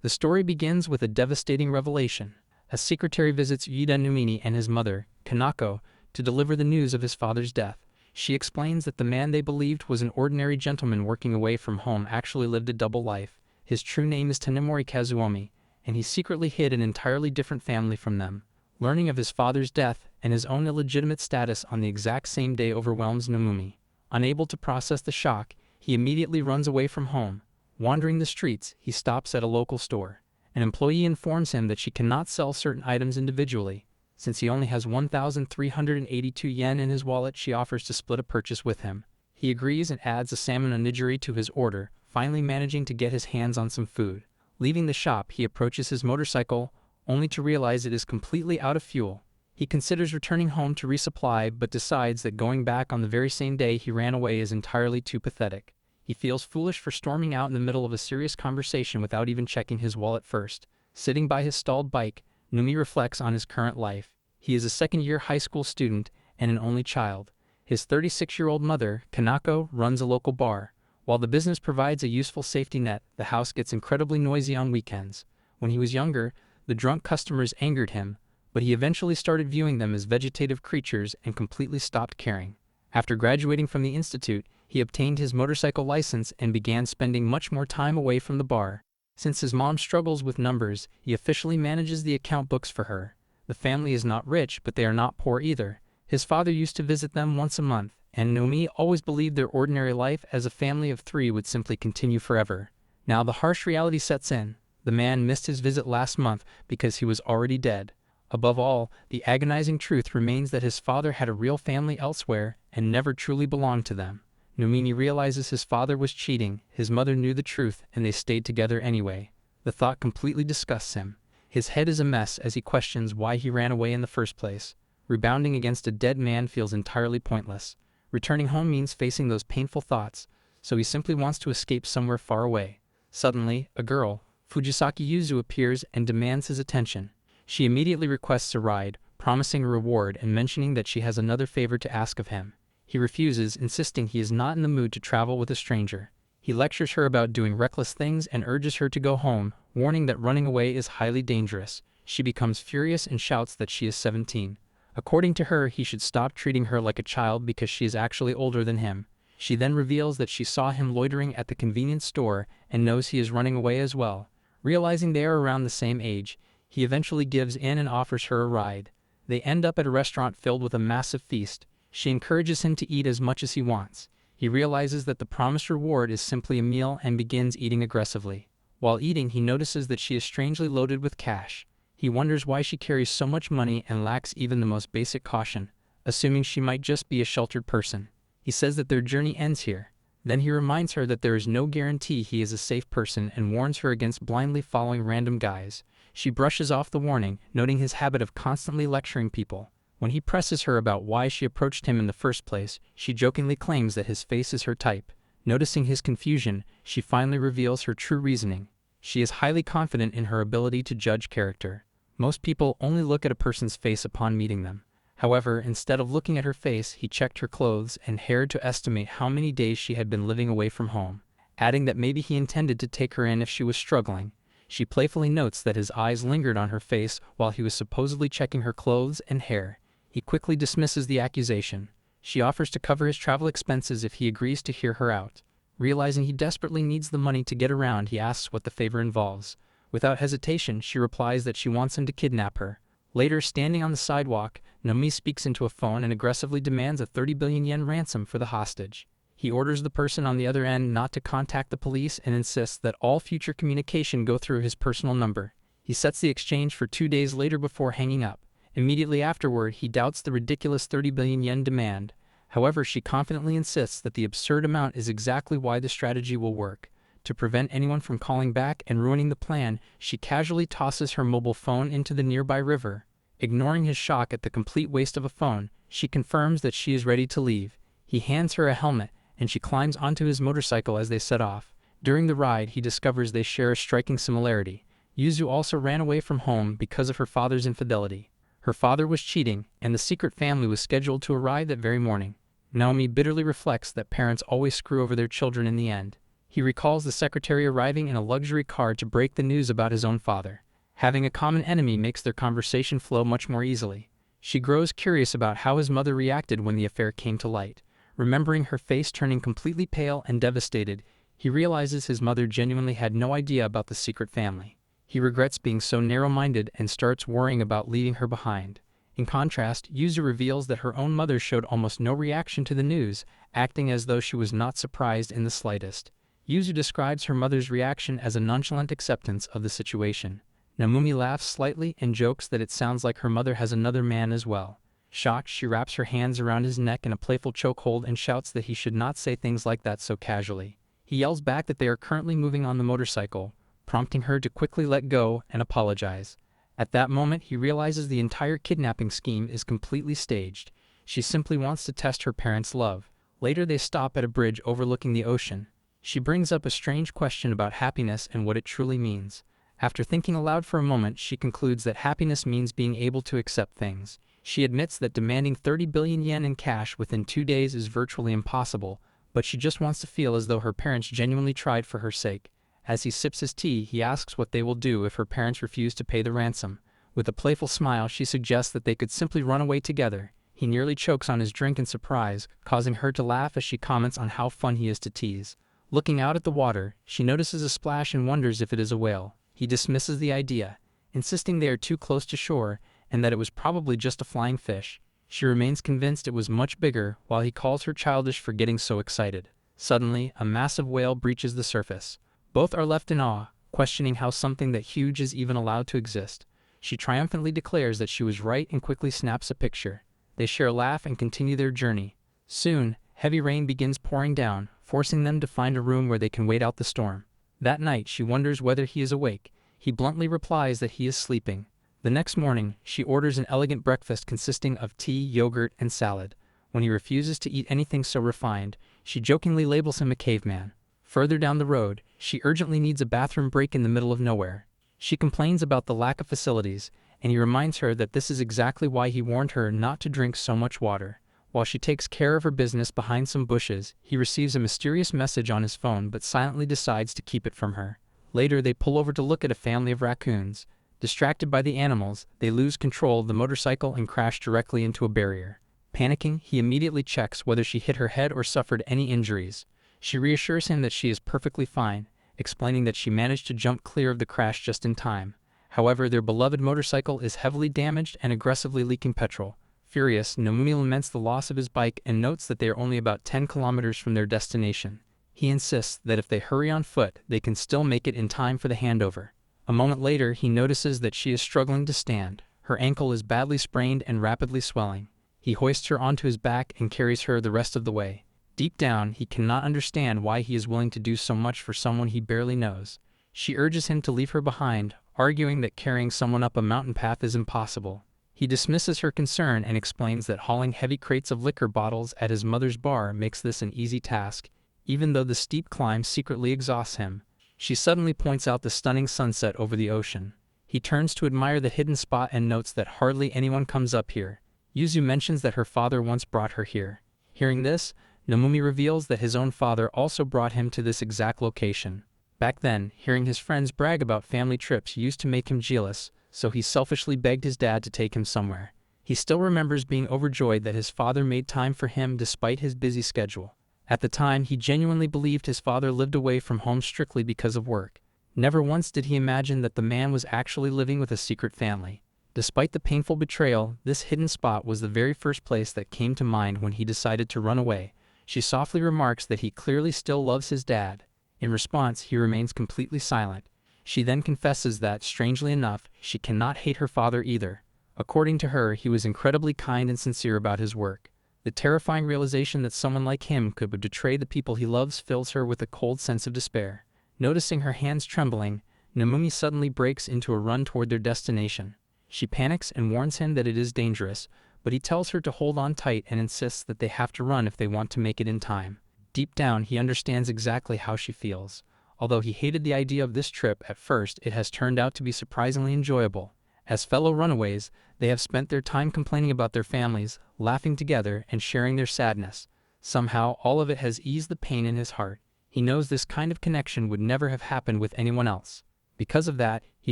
The story begins with a devastating revelation. A secretary visits Yuda Numini and his mother, Kanako, to deliver the news of his father's death. She explains that the man they believed was an ordinary gentleman working away from home actually lived a double life. His true name is Tanemori Kazuomi, and he secretly hid an entirely different family from them. Learning of his father's death and his own illegitimate status on the exact same day overwhelms Nomumi. Unable to process the shock, he immediately runs away from home. Wandering the streets, he stops at a local store. An employee informs him that she cannot sell certain items individually. Since he only has 1,382 yen in his wallet, she offers to split a purchase with him. He agrees and adds a salmon onigiri to his order, finally managing to get his hands on some food. Leaving the shop, he approaches his motorcycle, only to realize it is completely out of fuel. He considers returning home to resupply, but decides that going back on the very same day he ran away is entirely too pathetic. He feels foolish for storming out in the middle of a serious conversation without even checking his wallet first. Sitting by his stalled bike, Numi reflects on his current life. He is a second-year high school student and an only child. His 36-year-old mother, Kanako, runs a local bar. While the business provides a useful safety net, the house gets incredibly noisy on weekends. When he was younger, the drunk customers angered him, but he eventually started viewing them as vegetative creatures and completely stopped caring. After graduating from the institute, he obtained his motorcycle license and began spending much more time away from the bar. Since his mom struggles with numbers, he officially manages the account books for her. The family is not rich, but they are not poor either. His father used to visit them once a month, and Nomi always believed their ordinary life as a family of three would simply continue forever. Now the harsh reality sets in. The man missed his visit last month because he was already dead. Above all, the agonizing truth remains that his father had a real family elsewhere and never truly belonged to them. Numini realizes his father was cheating, his mother knew the truth, and they stayed together anyway. The thought completely disgusts him. His head is a mess as he questions why he ran away in the first place. Rebounding against a dead man feels entirely pointless. Returning home means facing those painful thoughts, so he simply wants to escape somewhere far away. Suddenly, a girl, Fujisaki Yuzu, appears and demands his attention. She immediately requests a ride, promising a reward and mentioning that she has another favor to ask of him. He refuses, insisting he is not in the mood to travel with a stranger. He lectures her about doing reckless things and urges her to go home, warning that running away is highly dangerous. She becomes furious and shouts that she is 17. According to her, he should stop treating her like a child because she is actually older than him. She then reveals that she saw him loitering at the convenience store and knows he is running away as well. Realizing they are around the same age, he eventually gives in and offers her a ride. They end up at a restaurant filled with a massive feast. She encourages him to eat as much as he wants. He realizes that the promised reward is simply a meal and begins eating aggressively. While eating, he notices that she is strangely loaded with cash. He wonders why she carries so much money and lacks even the most basic caution, assuming she might just be a sheltered person. He says that their journey ends here. Then he reminds her that there is no guarantee he is a safe person and warns her against blindly following random guys. She brushes off the warning, noting his habit of constantly lecturing people. When he presses her about why she approached him in the first place, she jokingly claims that his face is her type. Noticing his confusion, she finally reveals her true reasoning. She is highly confident in her ability to judge character. Most people only look at a person's face upon meeting them. However, instead of looking at her face, he checked her clothes and hair to estimate how many days she had been living away from home, adding that maybe he intended to take her in if she was struggling. She playfully notes that his eyes lingered on her face while he was supposedly checking her clothes and hair. He quickly dismisses the accusation. She offers to cover his travel expenses if he agrees to hear her out. Realizing he desperately needs the money to get around, he asks what the favor involves. Without hesitation, she replies that she wants him to kidnap her. Later, standing on the sidewalk, Nomi speaks into a phone and aggressively demands a 30 billion yen ransom for the hostage. He orders the person on the other end not to contact the police and insists that all future communication go through his personal number. He sets the exchange for 2 days later before hanging up. Immediately afterward, he doubts the ridiculous 30 billion yen demand. However, she confidently insists that the absurd amount is exactly why the strategy will work. To prevent anyone from calling back and ruining the plan, she casually tosses her mobile phone into the nearby river. Ignoring his shock at the complete waste of a phone, she confirms that she is ready to leave. He hands her a helmet, and she climbs onto his motorcycle as they set off. During the ride, he discovers they share a striking similarity. Yuzu also ran away from home because of her father's infidelity. Her father was cheating, and the secret family was scheduled to arrive that very morning. Naomi bitterly reflects that parents always screw over their children in the end. He recalls the secretary arriving in a luxury car to break the news about his own father. Having a common enemy makes their conversation flow much more easily. She grows curious about how his mother reacted when the affair came to light. Remembering her face turning completely pale and devastated, he realizes his mother genuinely had no idea about the secret family. He regrets being so narrow-minded and starts worrying about leaving her behind. In contrast, Yuzu reveals that her own mother showed almost no reaction to the news, acting as though she was not surprised in the slightest. Yuzu describes her mother's reaction as a nonchalant acceptance of the situation. Namumi laughs slightly and jokes that it sounds like her mother has another man as well. Shocked, she wraps her hands around his neck in a playful chokehold and shouts that he should not say things like that so casually. He yells back that they are currently moving on the motorcycle, prompting her to quickly let go and apologize. At that moment, he realizes the entire kidnapping scheme is completely staged. She simply wants to test her parents' love. Later, they stop at a bridge overlooking the ocean. She brings up a strange question about happiness and what it truly means. After thinking aloud for a moment, she concludes that happiness means being able to accept things. She admits that demanding 30 billion yen in cash within 2 days is virtually impossible, but she just wants to feel as though her parents genuinely tried for her sake. As he sips his tea, he asks what they will do if her parents refuse to pay the ransom. With a playful smile, she suggests that they could simply run away together. He nearly chokes on his drink in surprise, causing her to laugh as she comments on how fun he is to tease. Looking out at the water, she notices a splash and wonders if it is a whale. He dismisses the idea, insisting they are too close to shore and that it was probably just a flying fish. She remains convinced it was much bigger, while he calls her childish for getting so excited. Suddenly, a massive whale breaches the surface. Both are left in awe, questioning how something that huge is even allowed to exist. She triumphantly declares that she was right and quickly snaps a picture. They share a laugh and continue their journey. Soon, heavy rain begins pouring down, forcing them to find a room where they can wait out the storm. That night, she wonders whether he is awake. He bluntly replies that he is sleeping. The next morning, she orders an elegant breakfast consisting of tea, yogurt, and salad. When he refuses to eat anything so refined, she jokingly labels him a caveman. Further down the road, she urgently needs a bathroom break in the middle of nowhere. She complains about the lack of facilities, and he reminds her that this is exactly why he warned her not to drink so much water. While she takes care of her business behind some bushes, he receives a mysterious message on his phone but silently decides to keep it from her. Later, they pull over to look at a family of raccoons. Distracted by the animals, they lose control of the motorcycle and crash directly into a barrier. Panicking, he immediately checks whether she hit her head or suffered any injuries. She reassures him that she is perfectly fine, explaining that she managed to jump clear of the crash just in time. However, their beloved motorcycle is heavily damaged and aggressively leaking petrol. Furious, Nomumi laments the loss of his bike and notes that they are only about 10 kilometers from their destination. He insists that if they hurry on foot, they can still make it in time for the handover. A moment later, he notices that she is struggling to stand. Her ankle is badly sprained and rapidly swelling. He hoists her onto his back and carries her the rest of the way. Deep down, he cannot understand why he is willing to do so much for someone he barely knows. She urges him to leave her behind, arguing that carrying someone up a mountain path is impossible. He dismisses her concern and explains that hauling heavy crates of liquor bottles at his mother's bar makes this an easy task, even though the steep climb secretly exhausts him. She suddenly points out the stunning sunset over the ocean. He turns to admire the hidden spot and notes that hardly anyone comes up here. Yuzu mentions that her father once brought her here. Hearing this, Nomumi reveals that his own father also brought him to this exact location. Back then, hearing his friends brag about family trips used to make him jealous, so he selfishly begged his dad to take him somewhere. He still remembers being overjoyed that his father made time for him despite his busy schedule. At the time, he genuinely believed his father lived away from home strictly because of work. Never once did he imagine that the man was actually living with a secret family. Despite the painful betrayal, this hidden spot was the very first place that came to mind when he decided to run away. She softly remarks that he clearly still loves his dad. In response, he remains completely silent. She then confesses that, strangely enough, she cannot hate her father either. According to her, he was incredibly kind and sincere about his work. The terrifying realization that someone like him could betray the people he loves fills her with a cold sense of despair. Noticing her hands trembling, Nomumi suddenly breaks into a run toward their destination. She panics and warns him that it is dangerous, but he tells her to hold on tight and insists that they have to run if they want to make it in time. Deep down, he understands exactly how she feels. Although he hated the idea of this trip at first, it has turned out to be surprisingly enjoyable. As fellow runaways, they have spent their time complaining about their families, laughing together, and sharing their sadness. Somehow, all of it has eased the pain in his heart. He knows this kind of connection would never have happened with anyone else. Because of that, he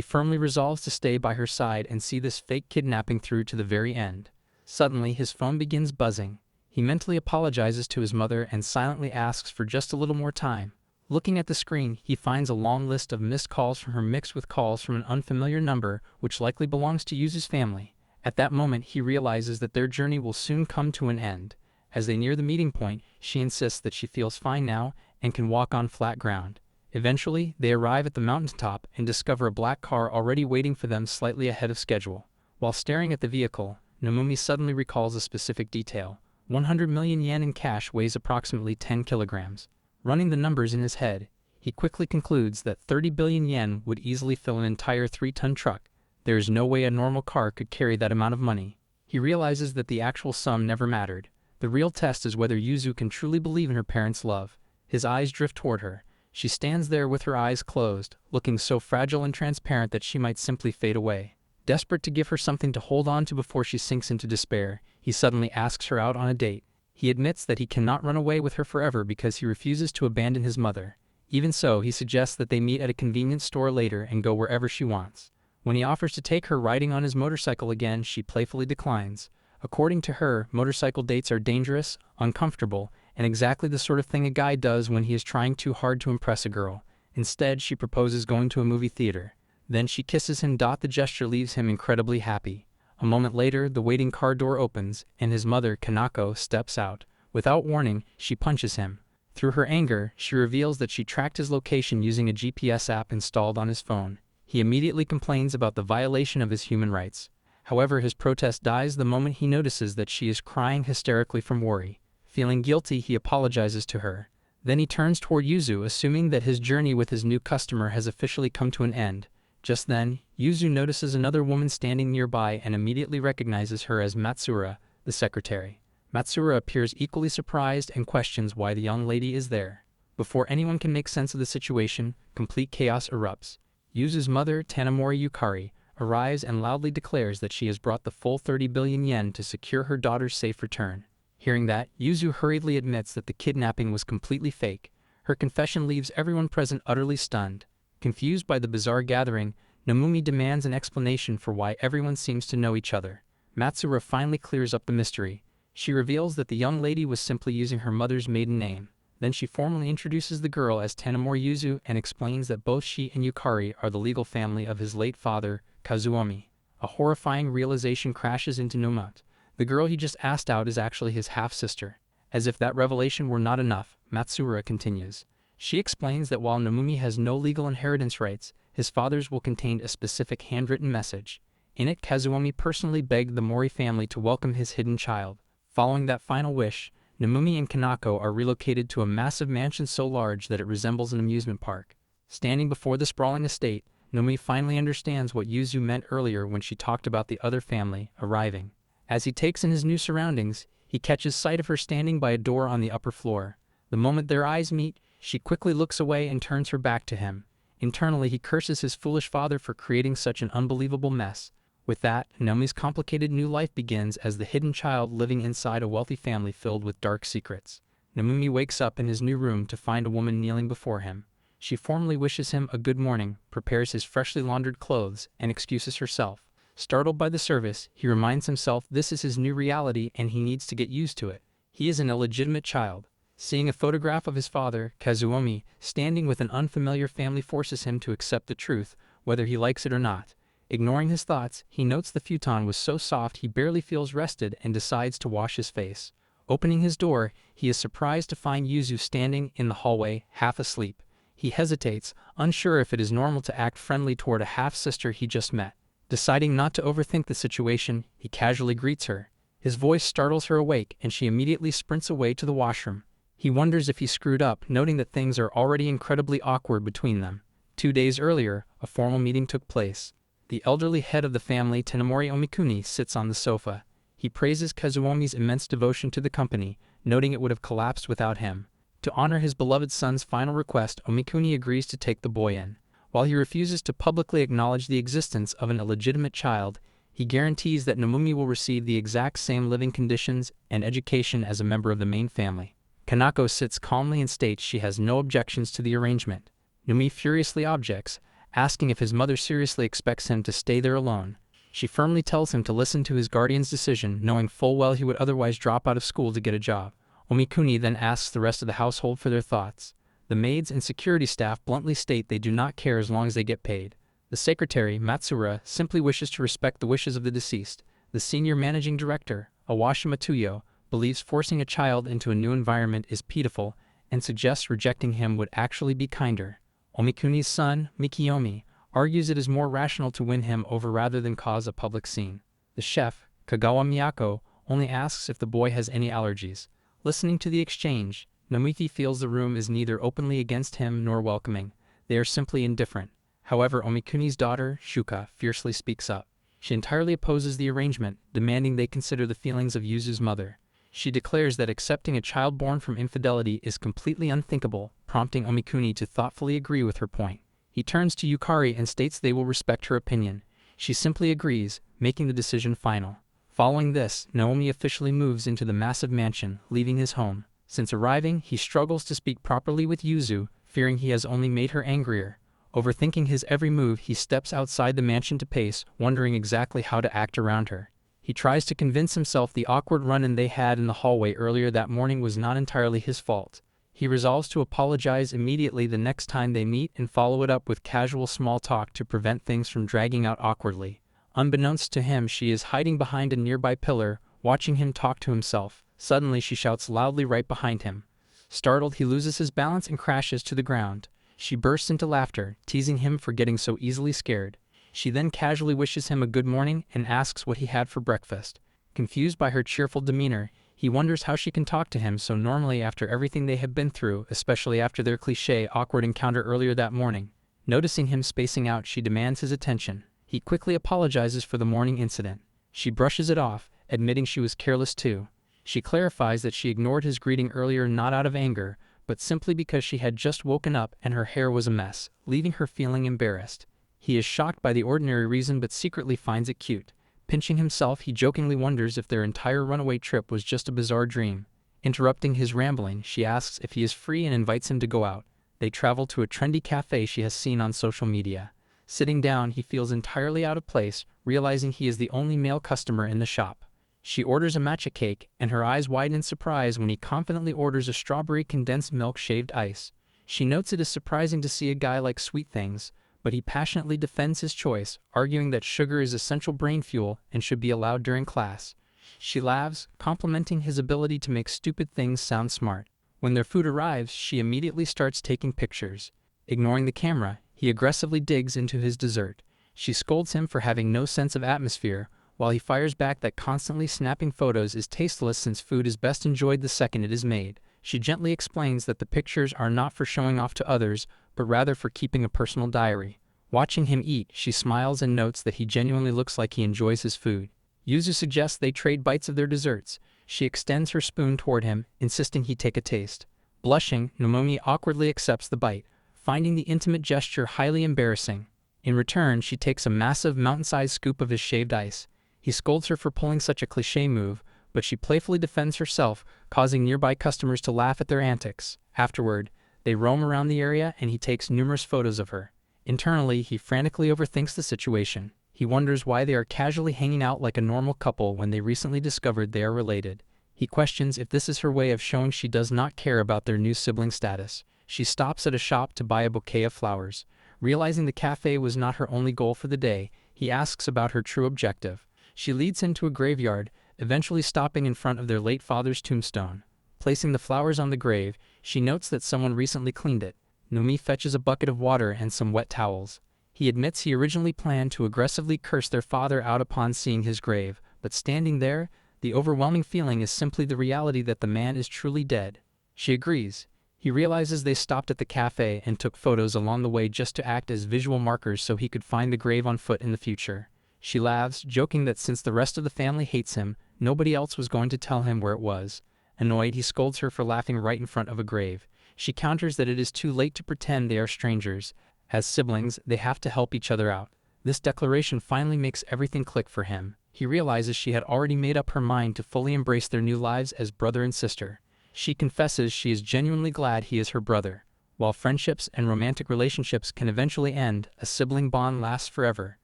firmly resolves to stay by her side and see this fake kidnapping through to the very end. Suddenly, his phone begins buzzing. He mentally apologizes to his mother and silently asks for just a little more time. Looking at the screen, he finds a long list of missed calls from her mixed with calls from an unfamiliar number, which likely belongs to Yuzu's family. At that moment, he realizes that their journey will soon come to an end. As they near the meeting point, she insists that she feels fine now and can walk on flat ground. Eventually, they arrive at the mountaintop and discover a black car already waiting for them slightly ahead of schedule. While staring at the vehicle, Nomumi suddenly recalls a specific detail. 100 million yen in cash weighs approximately 10 kilograms. Running the numbers in his head, he quickly concludes that 30 billion yen would easily fill an entire 3-ton truck. There is no way a normal car could carry that amount of money. He realizes that the actual sum never mattered. The real test is whether Yuzu can truly believe in her parents' love. His eyes drift toward her. She stands there with her eyes closed, looking so fragile and transparent that she might simply fade away. Desperate to give her something to hold on to before she sinks into despair, he suddenly asks her out on a date. He admits that he cannot run away with her forever because he refuses to abandon his mother. Even so, he suggests that they meet at a convenience store later and go wherever she wants. When he offers to take her riding on his motorcycle again, she playfully declines. According to her, motorcycle dates are dangerous, uncomfortable, and exactly the sort of thing a guy does when he is trying too hard to impress a girl. Instead, she proposes going to a movie theater. Then she kisses him. The gesture leaves him incredibly happy. A moment later, the waiting car door opens, and his mother, Kanako, steps out. Without warning, she punches him. Through her anger, she reveals that she tracked his location using a GPS app installed on his phone. He immediately complains about the violation of his human rights. However, his protest dies the moment he notices that she is crying hysterically from worry. Feeling guilty, he apologizes to her. Then he turns toward Yuzu, assuming that his journey with his new customer has officially come to an end. Just then, Yuzu notices another woman standing nearby and immediately recognizes her as Matsura, the secretary. Matsura appears equally surprised and questions why the young lady is there. Before anyone can make sense of the situation, complete chaos erupts. Yuzu's mother, Tanamori Yukari, arrives and loudly declares that she has brought the full 30 billion yen to secure her daughter's safe return. Hearing that, Yuzu hurriedly admits that the kidnapping was completely fake. Her confession leaves everyone present utterly stunned. Confused by the bizarre gathering, Nomumi demands an explanation for why everyone seems to know each other. Matsura finally clears up the mystery. She reveals that the young lady was simply using her mother's maiden name. Then she formally introduces the girl as Tanamori Yuzu and explains that both she and Yukari are the legal family of his late father, Kazuomi. A horrifying realization crashes into Nomut. The girl he just asked out is actually his half-sister. As if that revelation were not enough, Matsura continues. She explains that while Nomumi has no legal inheritance rights, his father's will contain a specific handwritten message. In it, Kazuomi personally begged the Mori family to welcome his hidden child. Following that final wish, Nomumi and Kanako are relocated to a massive mansion so large that it resembles an amusement park. Standing before the sprawling estate, Nomumi finally understands what Yuzu meant earlier when she talked about the other family arriving. As he takes in his new surroundings, he catches sight of her standing by a door on the upper floor. The moment their eyes meet, she quickly looks away and turns her back to him. Internally, he curses his foolish father for creating such an unbelievable mess. With that, Nomi's complicated new life begins as the hidden child living inside a wealthy family filled with dark secrets. Nomumi wakes up in his new room to find a woman kneeling before him. She formally wishes him a good morning, prepares his freshly laundered clothes, and excuses herself. Startled by the service, he reminds himself this is his new reality and he needs to get used to it. He is an illegitimate child. Seeing a photograph of his father, Kazuomi, standing with an unfamiliar family forces him to accept the truth, whether he likes it or not. Ignoring his thoughts, he notes the futon was so soft he barely feels rested and decides to wash his face. Opening his door, he is surprised to find Yuzu standing in the hallway, half asleep. He hesitates, unsure if it is normal to act friendly toward a half-sister he just met. Deciding not to overthink the situation, he casually greets her. His voice startles her awake and she immediately sprints away to the washroom. He wonders if he screwed up, noting that things are already incredibly awkward between them. 2 days earlier, a formal meeting took place. The elderly head of the family, Tanamori Omikuni, sits on the sofa. He praises Kazuomi's immense devotion to the company, noting it would have collapsed without him. To honor his beloved son's final request, Omikuni agrees to take the boy in. While he refuses to publicly acknowledge the existence of an illegitimate child, he guarantees that Nomumi will receive the exact same living conditions and education as a member of the main family. Kanako sits calmly and states she has no objections to the arrangement. Numi furiously objects, asking if his mother seriously expects him to stay there alone. She firmly tells him to listen to his guardian's decision, knowing full well he would otherwise drop out of school to get a job. Omikuni then asks the rest of the household for their thoughts. The maids and security staff bluntly state they do not care as long as they get paid. The secretary, Matsura, simply wishes to respect the wishes of the deceased. The senior managing director, Awashima Tuyo, believes forcing a child into a new environment is pitiful and suggests rejecting him would actually be kinder. Omikuni's son, Mikiyomi, argues it is more rational to win him over rather than cause a public scene. The chef, Kagawa Miyako, only asks if the boy has any allergies. Listening to the exchange, Nomiki feels the room is neither openly against him nor welcoming. They are simply indifferent. However, Omikuni's daughter, Shuka, fiercely speaks up. She entirely opposes the arrangement, demanding they consider the feelings of Yuzu's mother. She declares that accepting a child born from infidelity is completely unthinkable, prompting Omikuni to thoughtfully agree with her point. He turns to Yukari and states they will respect her opinion. She simply agrees, making the decision final. Following this, Naomi officially moves into the massive mansion, leaving his home. Since arriving, he struggles to speak properly with Yuzu, fearing he has only made her angrier. Overthinking his every move, he steps outside the mansion to pace, wondering exactly how to act around her. He tries to convince himself the awkward run-in they had in the hallway earlier that morning was not entirely his fault. He resolves to apologize immediately the next time they meet and follow it up with casual small talk to prevent things from dragging out awkwardly. Unbeknownst to him, she is hiding behind a nearby pillar, watching him talk to himself. Suddenly she shouts loudly right behind him. Startled, he loses his balance and crashes to the ground. She bursts into laughter, teasing him for getting so easily scared. She then casually wishes him a good morning and asks what he had for breakfast. Confused by her cheerful demeanor, he wonders how she can talk to him so normally after everything they have been through, especially after their cliché awkward encounter earlier that morning. Noticing him spacing out, she demands his attention. He quickly apologizes for the morning incident. She brushes it off, admitting she was careless too. She clarifies that she ignored his greeting earlier not out of anger, but simply because she had just woken up and her hair was a mess, leaving her feeling embarrassed. He is shocked by the ordinary reason but secretly finds it cute. Pinching himself, he jokingly wonders if their entire runaway trip was just a bizarre dream. Interrupting his rambling, she asks if he is free and invites him to go out. They travel to a trendy cafe she has seen on social media. Sitting down, he feels entirely out of place, realizing he is the only male customer in the shop. She orders a matcha cake, and her eyes widen in surprise when he confidently orders a strawberry condensed milk shaved ice. She notes it is surprising to see a guy like sweet things, but he passionately defends his choice, arguing that sugar is essential brain fuel and should be allowed during class. She laughs, complimenting his ability to make stupid things sound smart. When their food arrives, she immediately starts taking pictures. Ignoring the camera, he aggressively digs into his dessert. She scolds him for having no sense of atmosphere, while he fires back that constantly snapping photos is tasteless since food is best enjoyed the second it is made. She gently explains that the pictures are not for showing off to others, but rather for keeping a personal diary. Watching him eat, she smiles and notes that he genuinely looks like he enjoys his food. Yuzu suggests they trade bites of their desserts. She extends her spoon toward him, insisting he take a taste. Blushing, Nomomi awkwardly accepts the bite, finding the intimate gesture highly embarrassing. In return, she takes a massive mountain-sized scoop of his shaved ice. He scolds her for pulling such a cliché move, but she playfully defends herself, causing nearby customers to laugh at their antics. Afterward, they roam around the area and he takes numerous photos of her. Internally, he frantically overthinks the situation. He wonders why they are casually hanging out like a normal couple when they recently discovered they are related. He questions if this is her way of showing she does not care about their new sibling status. She stops at a shop to buy a bouquet of flowers. Realizing the cafe was not her only goal for the day, he asks about her true objective. She leads him to a graveyard, eventually stopping in front of their late father's tombstone. Placing the flowers on the grave, she notes that someone recently cleaned it. Nomi fetches a bucket of water and some wet towels. He admits he originally planned to aggressively curse their father out upon seeing his grave, but standing there, the overwhelming feeling is simply the reality that the man is truly dead. She agrees. He realizes they stopped at the cafe and took photos along the way just to act as visual markers so he could find the grave on foot in the future. She laughs, joking that since the rest of the family hates him, nobody else was going to tell him where it was. Annoyed, he scolds her for laughing right in front of a grave. She counters that it is too late to pretend they are strangers. As siblings, they have to help each other out. This declaration finally makes everything click for him. He realizes she had already made up her mind to fully embrace their new lives as brother and sister. She confesses she is genuinely glad he is her brother. While friendships and romantic relationships can eventually end, a sibling bond lasts forever.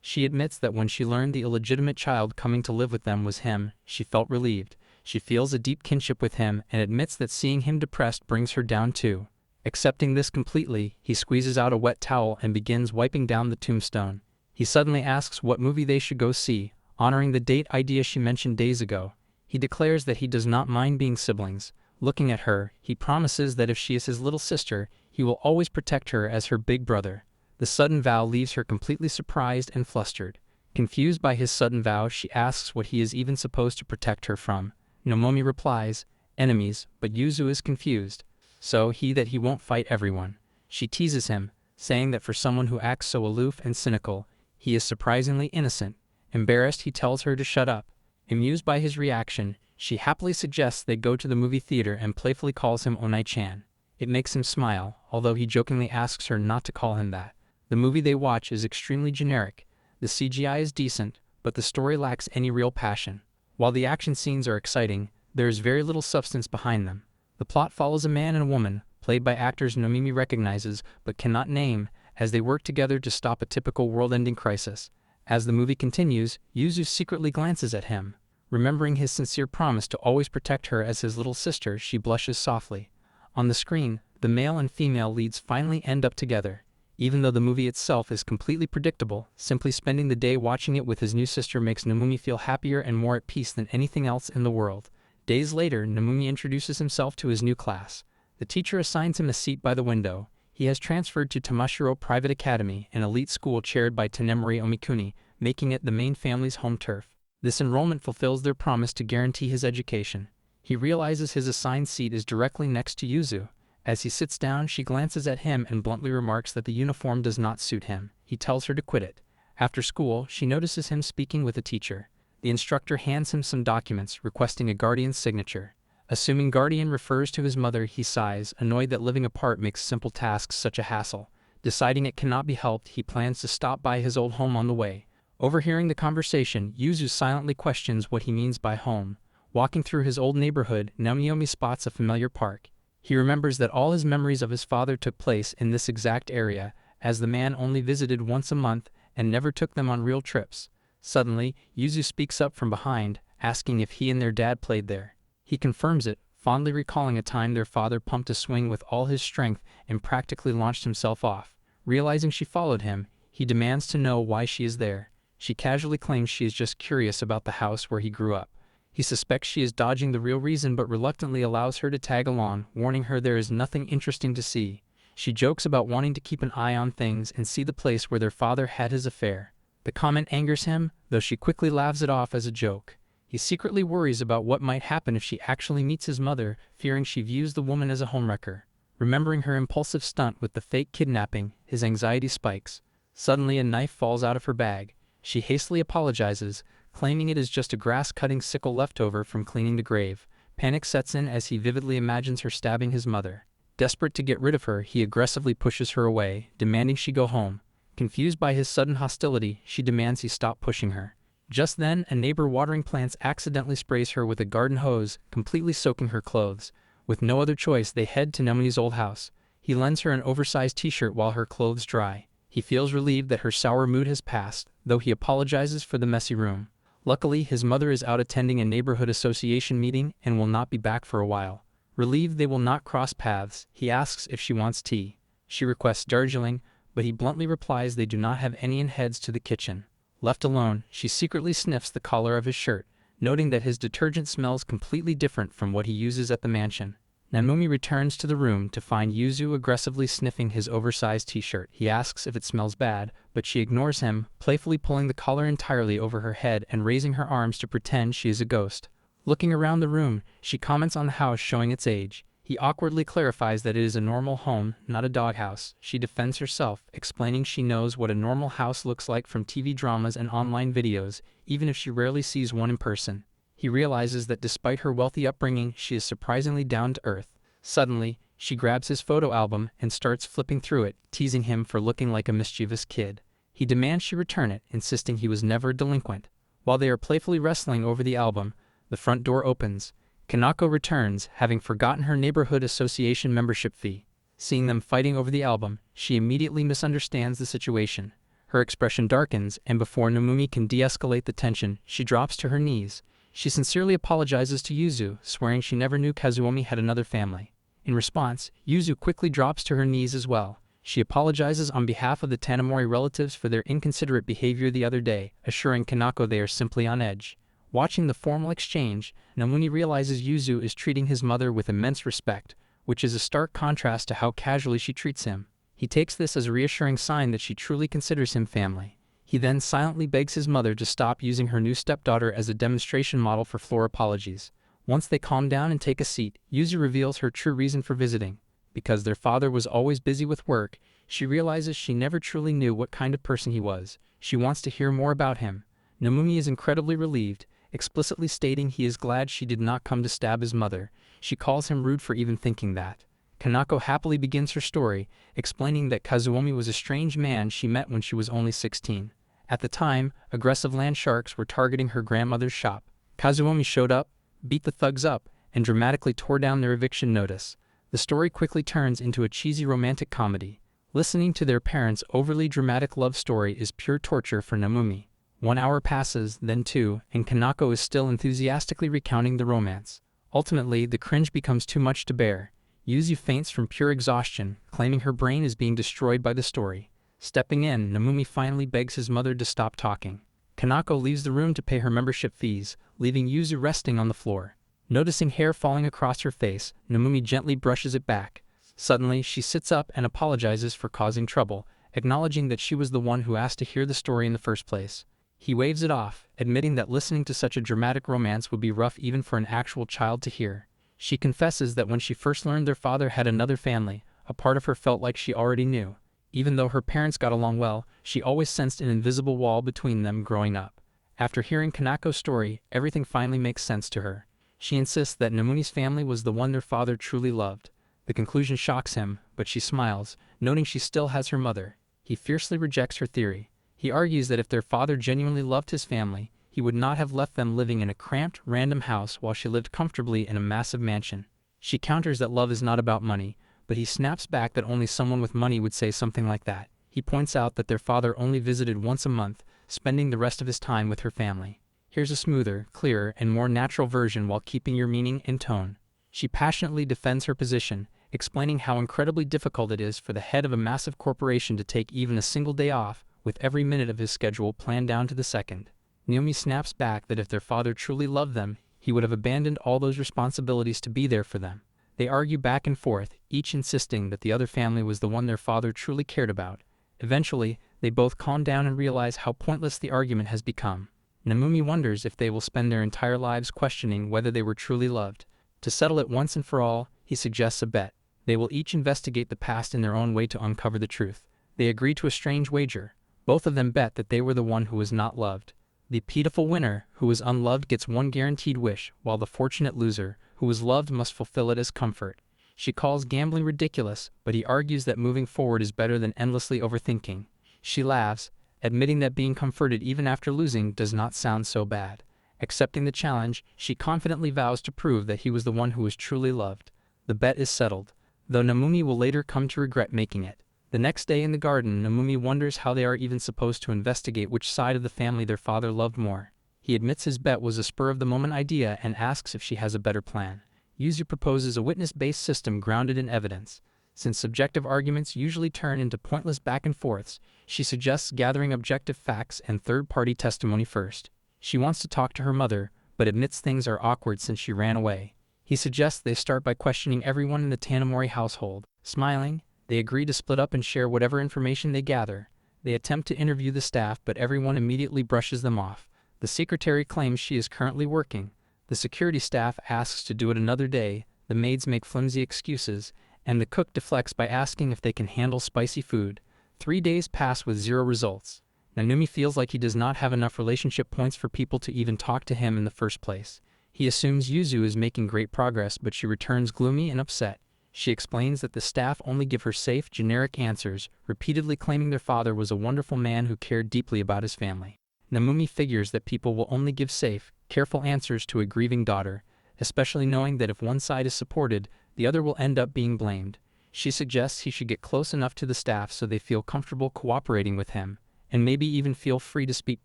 She admits that when she learned the illegitimate child coming to live with them was him, she felt relieved. She feels a deep kinship with him and admits that seeing him depressed brings her down too. Accepting this completely, he squeezes out a wet towel and begins wiping down the tombstone. He suddenly asks what movie they should go see, honoring the date idea she mentioned days ago. He declares that he does not mind being siblings. Looking at her, he promises that if she is his little sister, he will always protect her as her big brother. The sudden vow leaves her completely surprised and flustered. Confused by his sudden vow, she asks what he is even supposed to protect her from. Nomomi replies, enemies, but Yuzu is confused. So he won't fight everyone. She teases him, saying that for someone who acts so aloof and cynical, he is surprisingly innocent. Embarrassed, he tells her to shut up. Amused by his reaction, she happily suggests they go to the movie theater and playfully calls him Onai-chan. It makes him smile, although he jokingly asks her not to call him that. The movie they watch is extremely generic. The CGI is decent, but the story lacks any real passion. While the action scenes are exciting, there is very little substance behind them. The plot follows a man and a woman, played by actors Nomimi recognizes but cannot name, as they work together to stop a typical world-ending crisis. As the movie continues, Yuzu secretly glances at him. Remembering his sincere promise to always protect her as his little sister, she blushes softly. On the screen, the male and female leads finally end up together. Even though the movie itself is completely predictable, simply spending the day watching it with his new sister makes Nomumi feel happier and more at peace than anything else in the world. Days later, Nomumi introduces himself to his new class. The teacher assigns him a seat by the window. He has transferred to Tamashiro Private Academy, an elite school chaired by Tanemori Omikuni, making it the main family's home turf. This enrollment fulfills their promise to guarantee his education. He realizes his assigned seat is directly next to Yuzu. As he sits down, she glances at him and bluntly remarks that the uniform does not suit him. He tells her to quit it. After school, she notices him speaking with a teacher. The instructor hands him some documents, requesting a guardian's signature. Assuming guardian refers to his mother, he sighs, annoyed that living apart makes simple tasks such a hassle. Deciding it cannot be helped, he plans to stop by his old home on the way. Overhearing the conversation, Yuzu silently questions what he means by home. Walking through his old neighborhood, Naomi spots a familiar park. He remembers that all his memories of his father took place in this exact area, as the man only visited once a month and never took them on real trips. Suddenly, Yuzu speaks up from behind, asking if he and their dad played there. He confirms it, fondly recalling a time their father pumped a swing with all his strength and practically launched himself off. Realizing she followed him, he demands to know why she is there. She casually claims she is just curious about the house where he grew up. He suspects she is dodging the real reason but reluctantly allows her to tag along, warning her there is nothing interesting to see. She jokes about wanting to keep an eye on things and see the place where their father had his affair. The comment angers him, though she quickly laughs it off as a joke. He secretly worries about what might happen if she actually meets his mother, fearing she views the woman as a homewrecker. Remembering her impulsive stunt with the fake kidnapping, his anxiety spikes. Suddenly a knife falls out of her bag. She hastily apologizes, claiming it is just a grass-cutting sickle left over from cleaning the grave. Panic sets in as he vividly imagines her stabbing his mother. Desperate to get rid of her, he aggressively pushes her away, demanding she go home. Confused by his sudden hostility, she demands he stop pushing her. Just then, a neighbor watering plants accidentally sprays her with a garden hose, completely soaking her clothes. With no other choice, they head to Nomi's old house. He lends her an oversized t-shirt while her clothes dry. He feels relieved that her sour mood has passed, though he apologizes for the messy room. Luckily, his mother is out attending a neighborhood association meeting and will not be back for a while. Relieved they will not cross paths, he asks if she wants tea. She requests Darjeeling, but he bluntly replies they do not have any and heads to the kitchen. Left alone, she secretly sniffs the collar of his shirt, noting that his detergent smells completely different from what he uses at the mansion. Naomi returns to the room to find Yuzu aggressively sniffing his oversized t-shirt. He asks if it smells bad, but she ignores him, playfully pulling the collar entirely over her head and raising her arms to pretend she is a ghost. Looking around the room, she comments on the house showing its age. He awkwardly clarifies that it is a normal home, not a doghouse. She defends herself, explaining she knows what a normal house looks like from TV dramas and online videos, even if she rarely sees one in person. He realizes that despite her wealthy upbringing, she is surprisingly down to earth. Suddenly, she grabs his photo album and starts flipping through it, teasing him for looking like a mischievous kid. He demands she return it, insisting he was never a delinquent. While they are playfully wrestling over the album, the front door opens. Kanako returns, having forgotten her neighborhood association membership fee. Seeing them fighting over the album, she immediately misunderstands the situation. Her expression darkens, and before Namumi can de-escalate the tension, she drops to her knees. She sincerely apologizes to Yuzu, swearing she never knew Kazuomi had another family. In response, Yuzu quickly drops to her knees as well. She apologizes on behalf of the Tanimori relatives for their inconsiderate behavior the other day, assuring Kanako they are simply on edge. Watching the formal exchange, Namumi realizes Yuzu is treating his mother with immense respect, which is a stark contrast to how casually she treats him. He takes this as a reassuring sign that she truly considers him family. He then silently begs his mother to stop using her new stepdaughter as a demonstration model for floor apologies. Once they calm down and take a seat, Yuzu reveals her true reason for visiting. Because their father was always busy with work, she realizes she never truly knew what kind of person he was. She wants to hear more about him. Namumi is incredibly relieved, explicitly stating he is glad she did not come to stab his mother. She calls him rude for even thinking that. Kanako happily begins her story, explaining that Kazuomi was a strange man she met when she was only 16. At the time, aggressive land sharks were targeting her grandmother's shop. Kazuomi showed up, beat the thugs up, and dramatically tore down their eviction notice. The story quickly turns into a cheesy romantic comedy. Listening to their parents' overly dramatic love story is pure torture for Namumi. 1 hour passes, then 2, and Kanako is still enthusiastically recounting the romance. Ultimately, the cringe becomes too much to bear. Yuzu faints from pure exhaustion, claiming her brain is being destroyed by the story. Stepping in, Namumi finally begs his mother to stop talking. Kanako leaves the room to pay her membership fees, leaving Yuzu resting on the floor. Noticing hair falling across her face, Namumi gently brushes it back. Suddenly, she sits up and apologizes for causing trouble, acknowledging that she was the one who asked to hear the story in the first place. He waves it off, admitting that listening to such a dramatic romance would be rough even for an actual child to hear. She confesses that when she first learned their father had another family, a part of her felt like she already knew. Even though her parents got along well, she always sensed an invisible wall between them growing up. After hearing Kanako's story, everything finally makes sense to her. She insists that Namuni's family was the one their father truly loved. The conclusion shocks him, but she smiles, noting she still has her mother. He fiercely rejects her theory. He argues that if their father genuinely loved his family, he would not have left them living in a cramped, random house while she lived comfortably in a massive mansion. She counters that love is not about money, but he snaps back that only someone with money would say something like that. He points out that their father only visited once a month, spending the rest of his time with her family. Here's a smoother, clearer, and more natural version while keeping your meaning and tone. She passionately defends her position, explaining how incredibly difficult it is for the head of a massive corporation to take even a single day off, with every minute of his schedule planned down to the second. Naomi snaps back that if their father truly loved them, he would have abandoned all those responsibilities to be there for them. They argue back and forth, each insisting that the other family was the one their father truly cared about. Eventually, they both calm down and realize how pointless the argument has become. Namumi wonders if they will spend their entire lives questioning whether they were truly loved. To settle it once and for all, he suggests a bet. They will each investigate the past in their own way to uncover the truth. They agree to a strange wager. Both of them bet that they were the one who was not loved. The pitiful winner, who was unloved, gets one guaranteed wish, while the fortunate loser, who was loved, must fulfill it as comfort. She calls gambling ridiculous, but he argues that moving forward is better than endlessly overthinking. She laughs, admitting that being comforted even after losing does not sound so bad. Accepting the challenge, she confidently vows to prove that he was the one who was truly loved. The bet is settled, though Namumi will later come to regret making it. The next day in the garden, Namumi wonders how they are even supposed to investigate which side of the family their father loved more. He admits his bet was a spur-of-the-moment idea and asks if she has a better plan. Yuzu proposes a witness-based system grounded in evidence. Since subjective arguments usually turn into pointless back-and-forths, she suggests gathering objective facts and third-party testimony first. She wants to talk to her mother, but admits things are awkward since she ran away. He suggests they start by questioning everyone in the Tanimori household. Smiling, they agree to split up and share whatever information they gather. They attempt to interview the staff, but everyone immediately brushes them off. The secretary claims she is currently working. The security staff asks to do it another day, the maids make flimsy excuses, and the cook deflects by asking if they can handle spicy food. 3 days pass with 0 results. Nanumi feels like he does not have enough relationship points for people to even talk to him in the first place. He assumes Yuzu is making great progress, but she returns gloomy and upset. She explains that the staff only give her safe, generic answers, repeatedly claiming their father was a wonderful man who cared deeply about his family. Namumi figures that people will only give safe, careful answers to a grieving daughter, especially knowing that if one side is supported, the other will end up being blamed. She suggests he should get close enough to the staff so they feel comfortable cooperating with him, and maybe even feel free to speak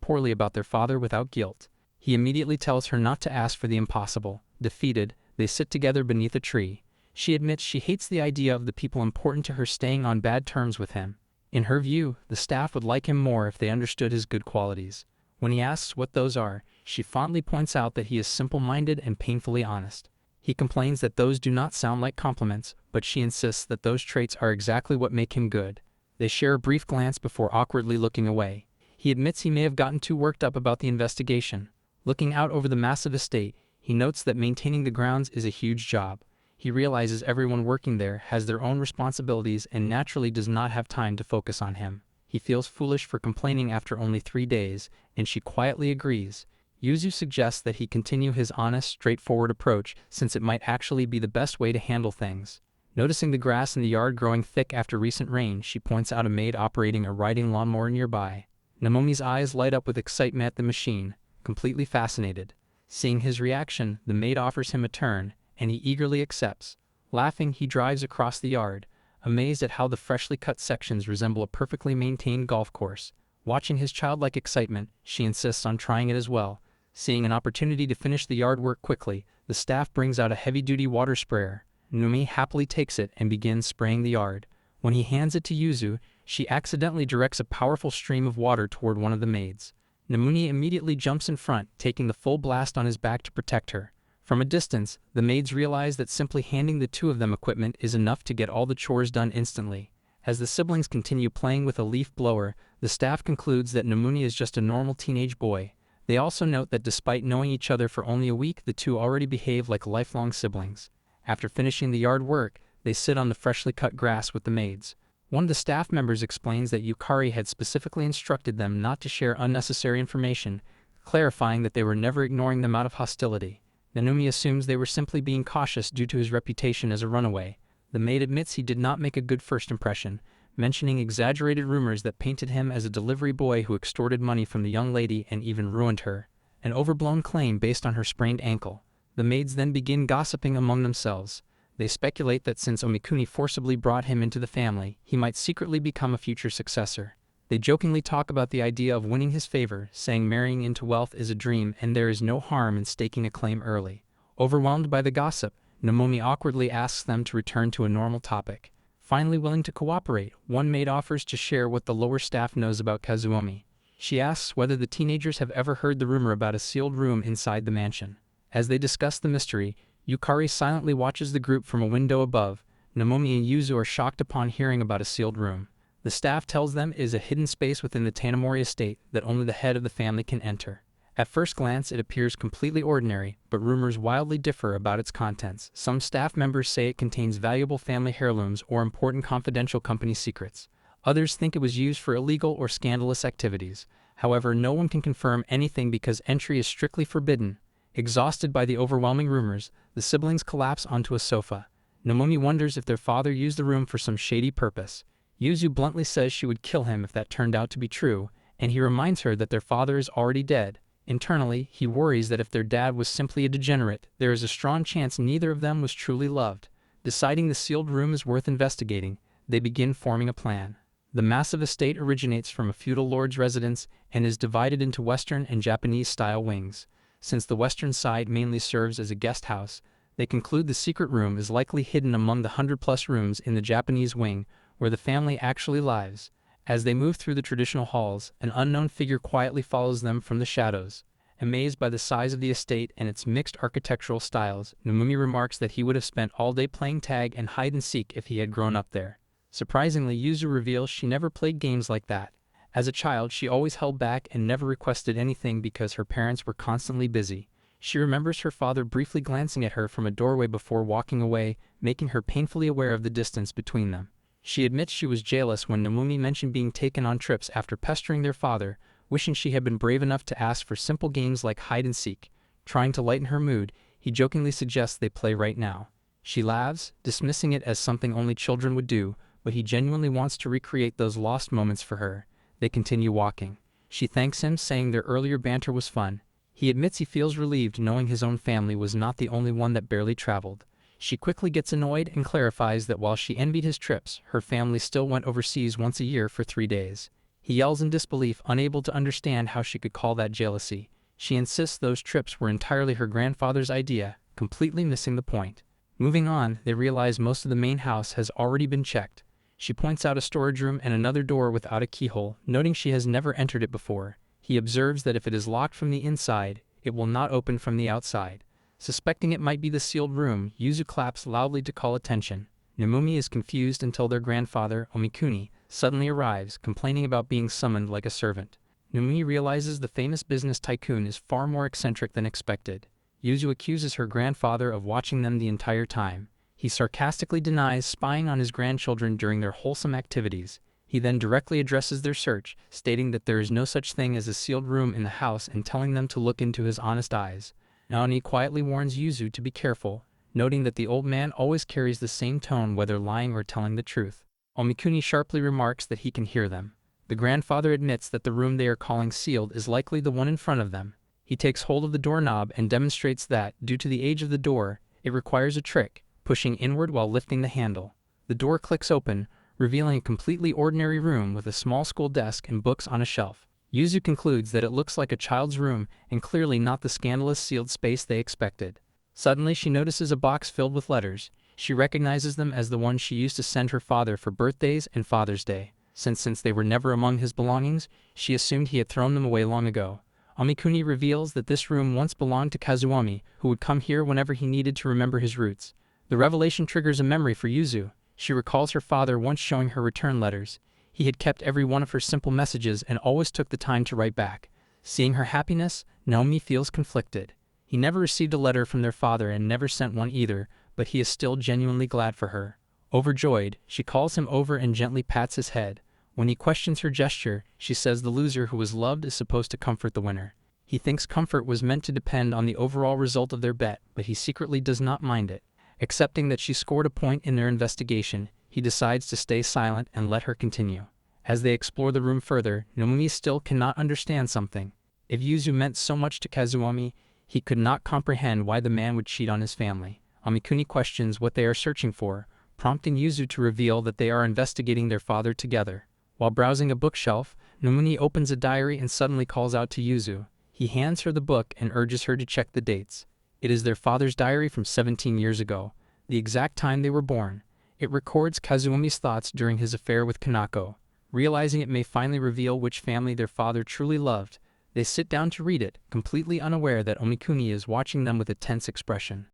poorly about their father without guilt. He immediately tells her not to ask for the impossible. Defeated, they sit together beneath a tree. She admits she hates the idea of the people important to her staying on bad terms with him. In her view, the staff would like him more if they understood his good qualities. When he asks what those are, she fondly points out that he is simple-minded and painfully honest. He complains that those do not sound like compliments, but she insists that those traits are exactly what make him good. They share a brief glance before awkwardly looking away. He admits he may have gotten too worked up about the investigation. Looking out over the massive estate, he notes that maintaining the grounds is a huge job. He realizes everyone working there has their own responsibilities and naturally does not have time to focus on him. He feels foolish for complaining after only 3 days, and she quietly agrees. Yuzu suggests that he continue his honest, straightforward approach since it might actually be the best way to handle things. Noticing the grass in the yard growing thick after recent rain, she points out a maid operating a riding lawnmower nearby. Namomi's eyes light up with excitement at the machine, completely fascinated. Seeing his reaction, the maid offers him a turn, and he eagerly accepts. Laughing, he drives across the yard, amazed at how the freshly cut sections resemble a perfectly maintained golf course. Watching his childlike excitement, she insists on trying it as well. Seeing an opportunity to finish the yard work quickly, the staff brings out a heavy-duty water sprayer. Naomi happily takes it and begins spraying the yard. When he hands it to Yuzu, she accidentally directs a powerful stream of water toward one of the maids. Naomi immediately jumps in front, taking the full blast on his back to protect her. From a distance, the maids realize that simply handing the two of them equipment is enough to get all the chores done instantly. As the siblings continue playing with a leaf blower, the staff concludes that Naomi is just a normal teenage boy. They also note that despite knowing each other for only a week, the two already behave like lifelong siblings. After finishing the yard work, they sit on the freshly cut grass with the maids. One of the staff members explains that Yukari had specifically instructed them not to share unnecessary information, clarifying that they were never ignoring them out of hostility. Naomi assumes they were simply being cautious due to his reputation as a runaway. The maid admits he did not make a good first impression, mentioning exaggerated rumors that painted him as a delivery boy who extorted money from the young lady and even ruined her, an overblown claim based on her sprained ankle. The maids then begin gossiping among themselves. They speculate that since Omikuni forcibly brought him into the family, he might secretly become a future successor. They jokingly talk about the idea of winning his favor, saying marrying into wealth is a dream and there is no harm in staking a claim early. Overwhelmed by the gossip, Naomi awkwardly asks them to return to a normal topic. Finally willing to cooperate, one maid offers to share what the lower staff knows about Kazuomi. She asks whether the teenagers have ever heard the rumor about a sealed room inside the mansion. As they discuss the mystery, Yukari silently watches the group from a window above. Naomi and Yuzu are shocked upon hearing about a sealed room. The staff tells them it is a hidden space within the Tanemori estate that only the head of the family can enter. At first glance, it appears completely ordinary, but rumors wildly differ about its contents. Some staff members say it contains valuable family heirlooms or important confidential company secrets. Others think it was used for illegal or scandalous activities. However, no one can confirm anything because entry is strictly forbidden. Exhausted by the overwhelming rumors, the siblings collapse onto a sofa. Naomi wonders if their father used the room for some shady purpose. Yuzu bluntly says she would kill him if that turned out to be true, and he reminds her that their father is already dead. Internally, he worries that if their dad was simply a degenerate, there is a strong chance neither of them was truly loved. Deciding the sealed room is worth investigating, they begin forming a plan. The massive estate originates from a feudal lord's residence and is divided into Western and Japanese-style wings. Since the western side mainly serves as a guest house, they conclude the secret room is likely hidden among the 100-plus rooms in the Japanese wing, where the family actually lives. As they move through the traditional halls, an unknown figure quietly follows them from the shadows. Amazed by the size of the estate and its mixed architectural styles, Naomi remarks that he would have spent all day playing tag and hide-and-seek if he had grown up there. Surprisingly, Yuzu reveals she never played games like that. As a child, she always held back and never requested anything because her parents were constantly busy. She remembers her father briefly glancing at her from a doorway before walking away, making her painfully aware of the distance between them. She admits she was jealous when Naomi mentioned being taken on trips after pestering their father, wishing she had been brave enough to ask for simple games like hide-and-seek. Trying to lighten her mood, he jokingly suggests they play right now. She laughs, dismissing it as something only children would do, but he genuinely wants to recreate those lost moments for her. They continue walking. She thanks him, saying their earlier banter was fun. He admits he feels relieved knowing his own family was not the only one that barely traveled. She quickly gets annoyed and clarifies that while she envied his trips, her family still went overseas once a year for 3 days. He yells in disbelief, unable to understand how she could call that jealousy. She insists those trips were entirely her grandfather's idea, completely missing the point. Moving on, they realize most of the main house has already been checked. She points out a storage room and another door without a keyhole, noting she has never entered it before. He observes that if it is locked from the inside, it will not open from the outside. Suspecting it might be the sealed room, Yuzu claps loudly to call attention. Nomumi is confused until their grandfather, Omikuni, suddenly arrives, complaining about being summoned like a servant. Nomumi realizes the famous business tycoon is far more eccentric than expected. Yuzu accuses her grandfather of watching them the entire time. He sarcastically denies spying on his grandchildren during their wholesome activities. He then directly addresses their search, stating that there is no such thing as a sealed room in the house and telling them to look into his honest eyes. Naoni quietly warns Yuzu to be careful, noting that the old man always carries the same tone whether lying or telling the truth. Omikuni sharply remarks that he can hear them. The grandfather admits that the room they are calling sealed is likely the one in front of them. He takes hold of the doorknob and demonstrates that, due to the age of the door, it requires a trick, pushing inward while lifting the handle. The door clicks open, revealing a completely ordinary room with a small school desk and books on a shelf. Yuzu concludes that it looks like a child's room and clearly not the scandalous sealed space they expected. Suddenly she notices a box filled with letters. She recognizes them as the ones she used to send her father for birthdays and Father's Day. Since they were never among his belongings, she assumed he had thrown them away long ago. Omikuni reveals that this room once belonged to Kazuomi, who would come here whenever he needed to remember his roots. The revelation triggers a memory for Yuzu. She recalls her father once showing her return letters. He had kept every one of her simple messages and always took the time to write back. Seeing her happiness, Naomi feels conflicted. He never received a letter from their father and never sent one either, but he is still genuinely glad for her. Overjoyed, she calls him over and gently pats his head. When he questions her gesture, she says the loser who was loved is supposed to comfort the winner. He thinks comfort was meant to depend on the overall result of their bet, but he secretly does not mind it. Accepting that she scored a point in their investigation, he decides to stay silent and let her continue. As they explore the room further, Nomumi still cannot understand something. If Yuzu meant so much to Kazuomi, he could not comprehend why the man would cheat on his family. Omikuni questions what they are searching for, prompting Yuzu to reveal that they are investigating their father together. While browsing a bookshelf, Nomumi opens a diary and suddenly calls out to Yuzu. He hands her the book and urges her to check the dates. It is their father's diary from 17 years ago, the exact time they were born. It records Kazuomi's thoughts during his affair with Kanako. Realizing it may finally reveal which family their father truly loved, they sit down to read it, completely unaware that Omikuni is watching them with a tense expression.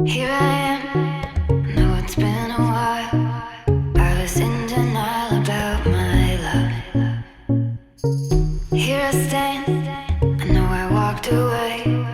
Here I am, know it's been a while. I was in denial about my love. Here I stand, I know I walked away.